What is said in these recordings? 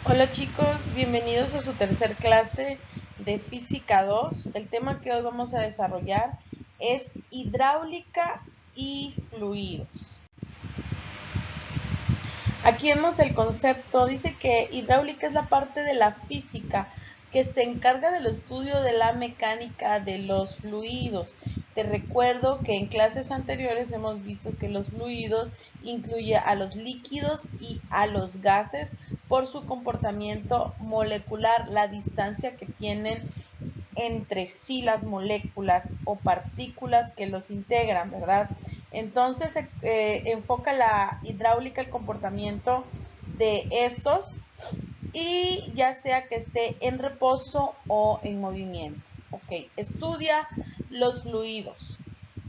Hola chicos, bienvenidos a su tercer clase de Física 2. El tema que hoy vamos a desarrollar es hidráulica y fluidos. Aquí vemos el concepto. Dice que hidráulica es la parte de la física que se encarga del estudio de la mecánica de los fluidos. Te recuerdo que en clases anteriores hemos visto que los fluidos incluye a los líquidos y a los gases por su comportamiento molecular, la distancia que tienen entre sí las moléculas o partículas que los integran, ¿verdad? Entonces enfoca la hidráulica el comportamiento de estos y ya sea que esté en reposo o en movimiento. Ok, estudia los fluidos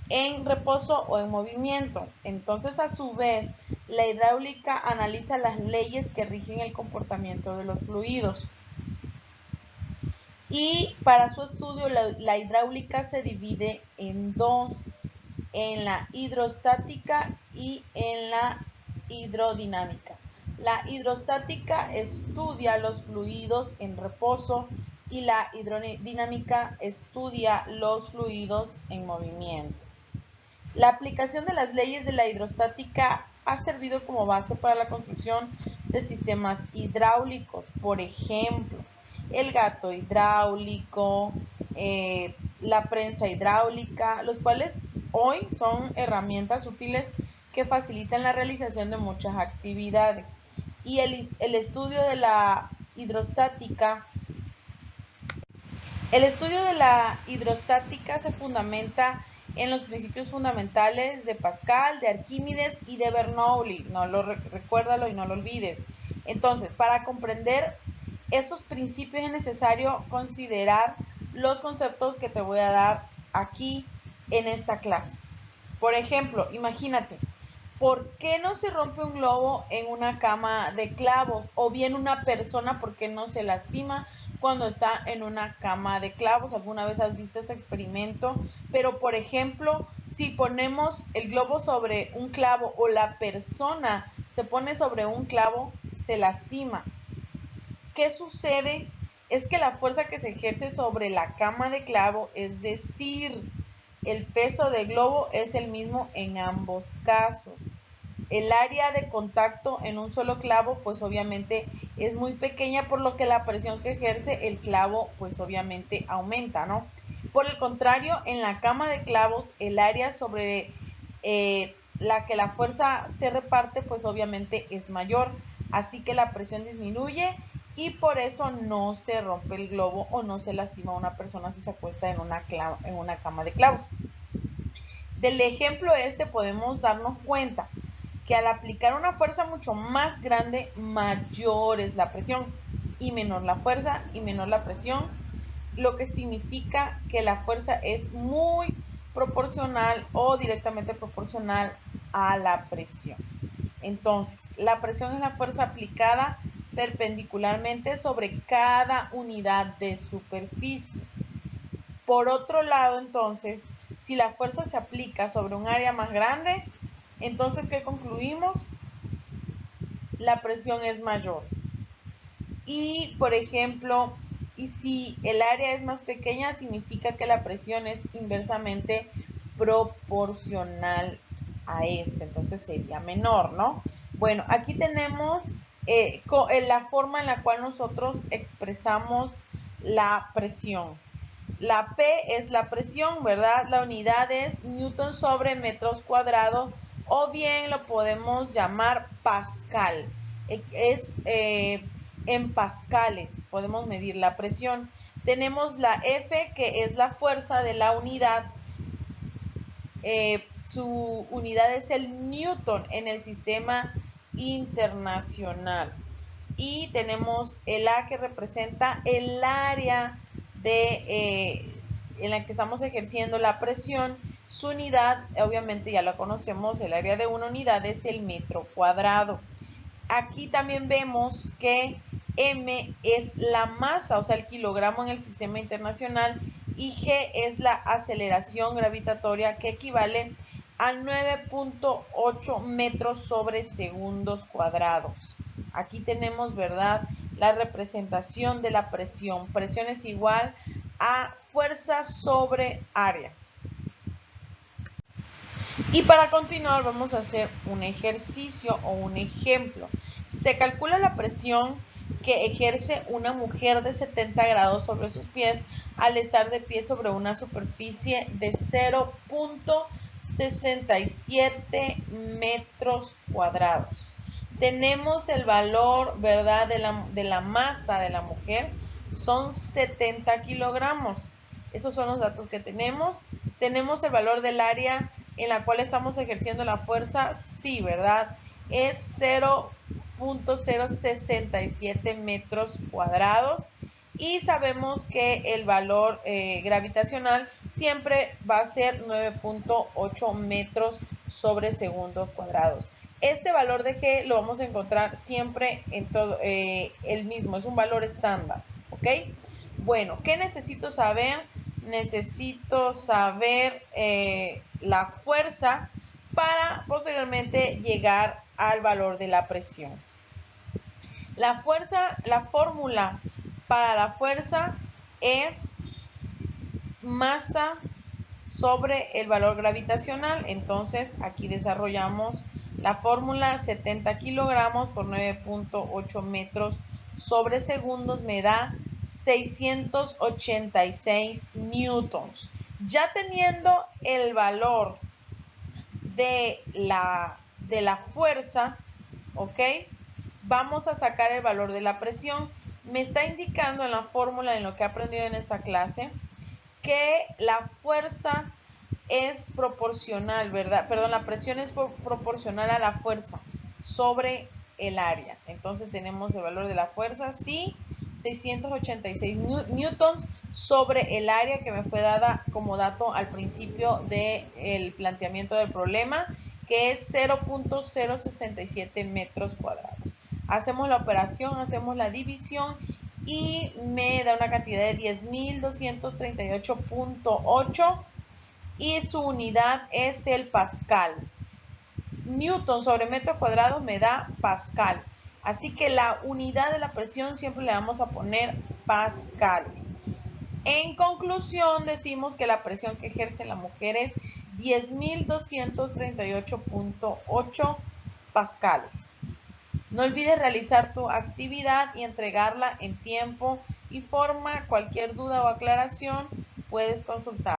en reposo o en movimiento. Entonces, a su vez, la hidráulica analiza las leyes que rigen el comportamiento de los fluidos. Y para su estudio, la hidráulica se divide en dos, en la hidrostática y en la hidrodinámica. La hidrostática estudia los fluidos en reposo y la hidrodinámica estudia los fluidos en movimiento. La aplicación de las leyes de la hidrostática ha servido como base para la construcción de sistemas hidráulicos, por ejemplo, el gato hidráulico, la prensa hidráulica, los cuales hoy son herramientas útiles que facilitan la realización de muchas actividades. Y el estudio de la hidrostática se fundamenta en los principios fundamentales de Pascal, de Arquímedes y de Bernoulli. Recuérdalo y no lo olvides. Entonces, para comprender esos principios es necesario considerar los conceptos que te voy a dar aquí en esta clase. Por ejemplo, imagínate, ¿por qué no se rompe un globo en una cama de clavos? O bien una persona, ¿por qué no se lastima cuando está en una cama de clavos? ¿Alguna vez has visto este experimento? Pero, por ejemplo, si ponemos el globo sobre un clavo o la persona se pone sobre un clavo, se lastima. ¿Qué sucede? Es que la fuerza que se ejerce sobre la cama de clavo, es decir, el peso del globo es el mismo en ambos casos. El área de contacto en un solo clavo pues obviamente es muy pequeña, por lo que la presión que ejerce el clavo pues obviamente aumenta, ¿no? Por el contrario, en la cama de clavos el área sobre la que la fuerza se reparte pues obviamente es mayor, así que la presión disminuye y por eso no se rompe el globo o no se lastima a una persona si se acuesta en una cama de clavos. Del ejemplo podemos darnos cuenta que al aplicar una fuerza mucho más grande, mayor es la presión, y menor la fuerza y menor la presión, lo que significa que la fuerza es muy proporcional o directamente proporcional a la presión. Entonces, la presión es la fuerza aplicada perpendicularmente sobre cada unidad de superficie. Por otro lado, entonces, si la fuerza se aplica sobre un área más grande, entonces, ¿qué concluimos? La presión es mayor. Y, por ejemplo, y si el área es más pequeña, significa que la presión es inversamente proporcional a esta. Entonces sería menor, ¿no? Bueno, aquí tenemos la forma en la cual nosotros expresamos la presión. La P es la presión, ¿verdad? La unidad es Newton sobre metros cuadrados, o bien lo podemos llamar Pascal. Es en pascales, podemos medir la presión. Tenemos la F, que es la fuerza de la unidad. Su unidad es el Newton en el sistema internacional. Y tenemos el A, que representa el área en la que estamos ejerciendo la presión. Su unidad, obviamente ya la conocemos, el área de una unidad es el metro cuadrado. Aquí también vemos que M es la masa, o sea, el kilogramo en el sistema internacional, y G es la aceleración gravitatoria, que equivale a 9.8 metros sobre segundos cuadrados. Aquí tenemos, ¿verdad?, la representación de la presión. Presión es igual a fuerza sobre área. Y para continuar vamos a hacer un ejercicio o un ejemplo. Se calcula la presión que ejerce una mujer de 70 grados sobre sus pies al estar de pie sobre una superficie de 0.67 metros cuadrados. Tenemos el valor, ¿verdad?, de la masa de la mujer, son 70 kilogramos. Esos son los datos que tenemos. Tenemos el valor del área en la cual estamos ejerciendo la fuerza, sí, ¿verdad? Es 0.067 metros cuadrados. Y sabemos que el valor gravitacional siempre va a ser 9.8 metros sobre segundos cuadrados. Este valor de G lo vamos a encontrar siempre en todo el mismo, es un valor estándar, ¿ok? Bueno, ¿qué necesito saber? Necesito saber la fuerza para posteriormente llegar al valor de la presión. La fórmula para la fuerza es masa sobre el valor gravitacional. Entonces aquí desarrollamos la fórmula: 70 kilogramos por 9.8 metros sobre segundos me da 686 newtons. Ya teniendo el valor de la fuerza, ¿ok? Vamos a sacar el valor de la presión. Me está indicando en la fórmula, en lo que he aprendido en esta clase, que la fuerza es proporcional, ¿verdad? Perdón, la presión es proporcional a la fuerza sobre el área. Entonces tenemos el valor de la fuerza, sí, 686 newtons sobre el área que me fue dada como dato al principio del planteamiento del problema, que es 0.067 metros cuadrados. Hacemos la operación, hacemos la división y me da una cantidad de 10.238.8 y su unidad es el pascal. Newton sobre metro cuadrado me da pascal. Así que la unidad de la presión siempre le vamos a poner pascales. En conclusión, decimos que la presión que ejerce la mujer es 10.238.8 pascales. No olvides realizar tu actividad y entregarla en tiempo y forma. Cualquier duda o aclaración puedes consultar.